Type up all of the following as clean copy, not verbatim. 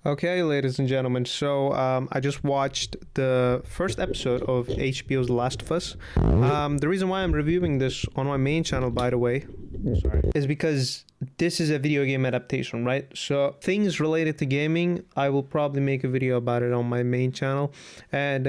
Okay, ladies and gentlemen. So I just watched the first episode of HBO's The Last of Us. The reason why I'm reviewing this on my main channel, by the way, is because this is a video game adaptation, right? So things related to gaming, I will probably make a video about it on my main channel. And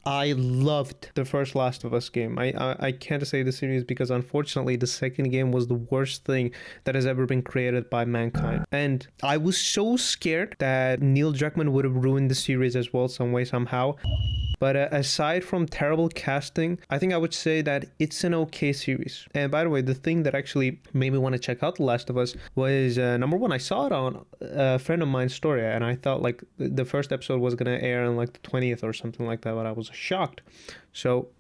I loved the first Last of Us game. I can't say the series because unfortunately the second game was the worst thing that has ever been created by mankind. And I was so scared that Neil Druckmann would have ruined the series as well, some way, somehow. But aside from terrible casting, I think I would say that it's an okay series. And by the way, the thing that actually made me want to check out The Last of Us was, number one, I saw it on a friend of mine's story, and I thought like the first episode was going to air on like the 20th or something like that, but I was shocked. So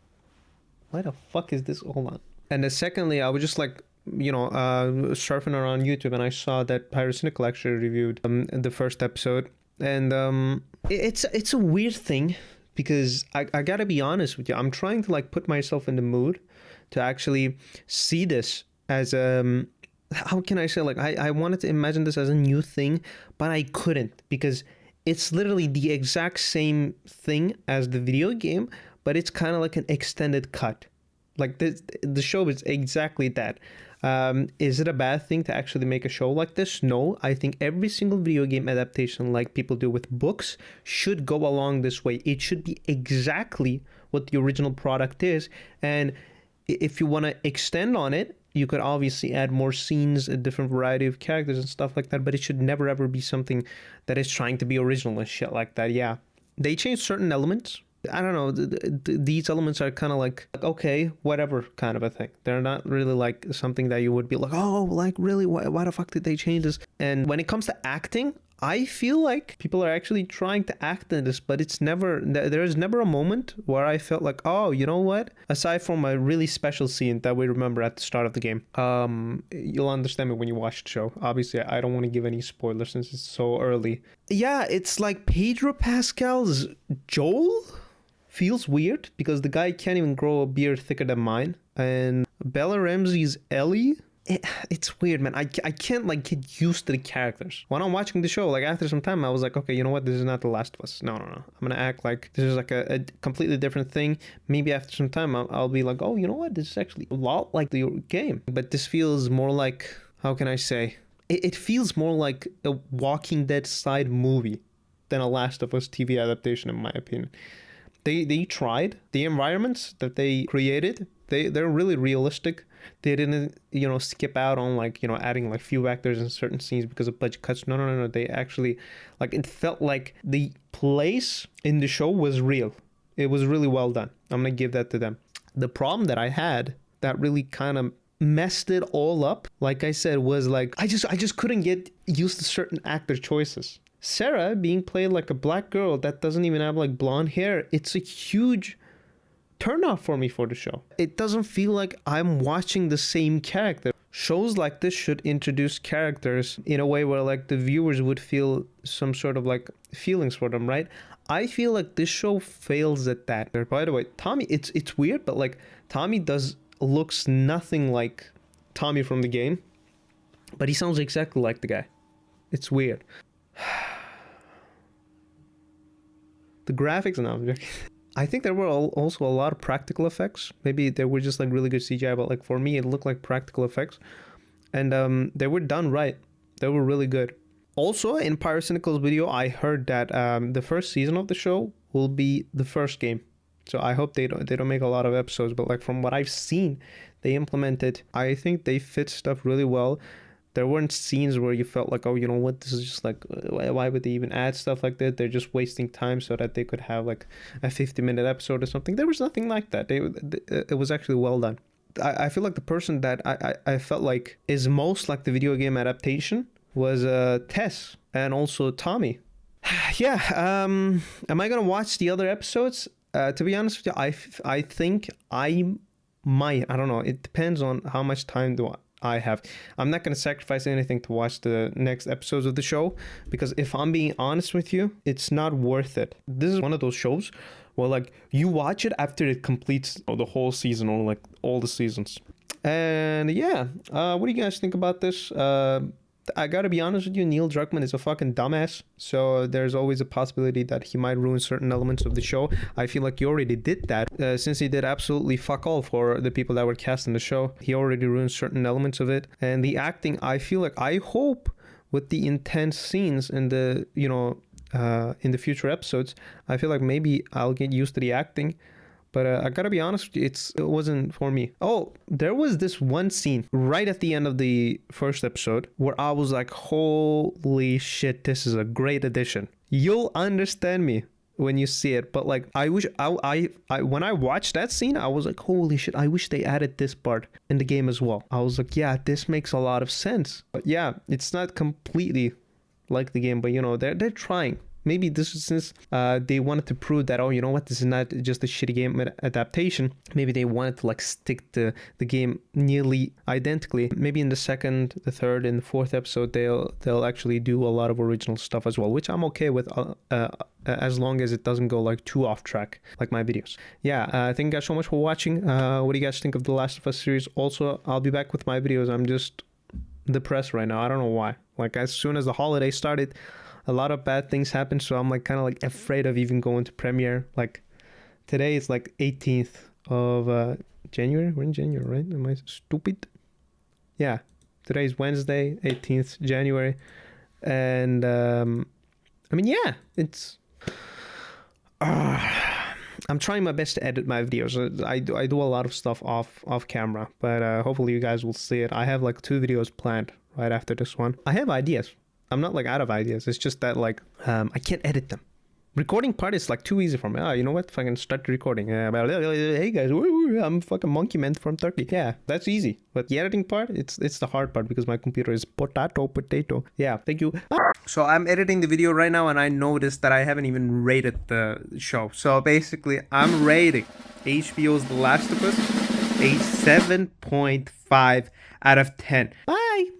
why the fuck is this all on? And then secondly, I was just like, surfing around YouTube, and I saw that Pyrocynical actually reviewed the first episode. And it's a weird thing, because I gotta be honest with you, I'm trying to like put myself in the mood to actually see this as how can I say, like I wanted to imagine this as a new thing, but I couldn't, because it's literally the exact same thing as the video game, but it's kind of like an extended cut. Like the show is exactly that. Is it a bad thing to actually make a show like this? No, I think every single video game adaptation, like people do with books, should go along this way. It should be exactly what the original product is. And if you want to extend on it, you could obviously add more scenes, a different variety of characters and stuff like that, but it should never ever be something that is trying to be original and shit like that. Yeah, they changed certain elements. I don't know, these elements are kind of like, okay, whatever kind of a thing. They're not really like something that you would be like, oh, like really, why the fuck did they change this? And when it comes to acting, I feel like people are actually trying to act in this, but there is never a moment where I felt like, oh, you know what? Aside from a really special scene that we remember at the start of the game. You'll understand me when you watch the show. Obviously, I don't want to give any spoilers since it's so early. Yeah, it's like Pedro Pascal's Joel feels weird because the guy can't even grow a beard thicker than mine. And Bella Ramsey's Ellie, it's weird, man. I can't like get used to the characters. When I'm watching the show, like after some time, I was like, okay, you know what? This is not The Last of Us. No. I'm gonna act like this is like a completely different thing. Maybe after some time, I'll be like, oh, you know what? This is actually a lot like the game. But this feels more like, how can I say? It feels more like a Walking Dead side movie than a Last of Us TV adaptation, in my opinion. They tried. The environments that they created, they're really realistic. They didn't, skip out on like, adding like few actors in certain scenes because of budget cuts. No. They actually, like, it felt like the place in the show was real. It was really well done. I'm going to give that to them. The problem that I had that really kind of messed it all up, like I said, was like, I just couldn't get used to certain actor choices. Sarah being played like a black girl that doesn't even have like blonde hair, it's a huge turnoff for me for the show. It doesn't feel like I'm watching the same character. Shows like this should introduce characters in a way where like the viewers would feel some sort of like feelings for them, right? I feel like this show fails at that. By the way, Tommy, it's weird, but like Tommy looks nothing like Tommy from the game, but he sounds exactly like the guy. It's weird. The graphics, no, I think there were also a lot of practical effects. Maybe they were just like really good CGI, but like for me, it looked like practical effects, and they were done right. They were really good. Also, in Pyrocynical's video, I heard that the first season of the show will be the first game. So I hope they don't make a lot of episodes, but like from what I've seen, they implemented. I think they fit stuff really well. There weren't scenes where you felt like, oh, you know what, this is just like, why would they even add stuff like that? They're just wasting time so that they could have like a 50-minute episode or something. There was nothing like that. It was actually well done. I feel like the person that I felt like is most like the video game adaptation was Tess and also Tommy. Yeah, am I going to watch the other episodes? To be honest with you, I think I might. I don't know. It depends on how much time I have. I'm not going to sacrifice anything to watch the next episodes of the show, because if I'm being honest with you, it's not worth it. This is one of those shows where like you watch it after it completes the whole season or like all the seasons. And yeah, what do you guys think about this? I gotta be honest with you, Neil Druckmann is a fucking dumbass. So there's always a possibility that he might ruin certain elements of the show. I feel like he already did that, since he did absolutely fuck all for the people that were cast in the show. He already ruined certain elements of it. And the acting, I feel like, I hope with the intense scenes in the, in the future episodes, I feel like maybe I'll get used to the acting. But I gotta be honest, it wasn't for me. Oh, there was this one scene right at the end of the first episode where I was like, holy shit, this is a great addition. You'll understand me when you see it. But like, I wish, I when I watched that scene, I was like, holy shit, I wish they added this part in the game as well. I was like, yeah, this makes a lot of sense. But yeah, it's not completely like the game, but they're trying. Maybe this is since they wanted to prove that, oh, you know what, this is not just a shitty game adaptation. Maybe they wanted to like stick to the game nearly identically. Maybe in the second, the third, and the fourth episode, they'll actually do a lot of original stuff as well, which I'm okay with, as long as it doesn't go like too off track like my videos. Yeah, thank you guys so much for watching. What do you guys think of the Last of Us series? Also, I'll be back with my videos. I'm just depressed right now. I don't know why. Like, as soon as the holiday started, a lot of bad things happen, so I'm like kind of like afraid of even going to premiere. Like, today is like 18th of January. We're in January, right? Am I stupid? Yeah, today's Wednesday, 18th January, and I mean, yeah, it's I'm trying my best to edit my videos. I do a lot of stuff off camera, but hopefully you guys will see it. I have like 2 videos planned right after this one. I have ideas. I'm not like out of ideas. It's just that like I can't edit them. Recording part is like too easy for me. You know what? If I can start recording. Hey guys, I'm fucking monkey man from Turkey. Yeah, that's easy. But the editing part, it's the hard part because my computer is potato. Yeah, thank you. So I'm editing the video right now and I noticed that I haven't even rated the show. So basically I'm rating HBO's The Last of Us a 7.5 out of 10. Bye.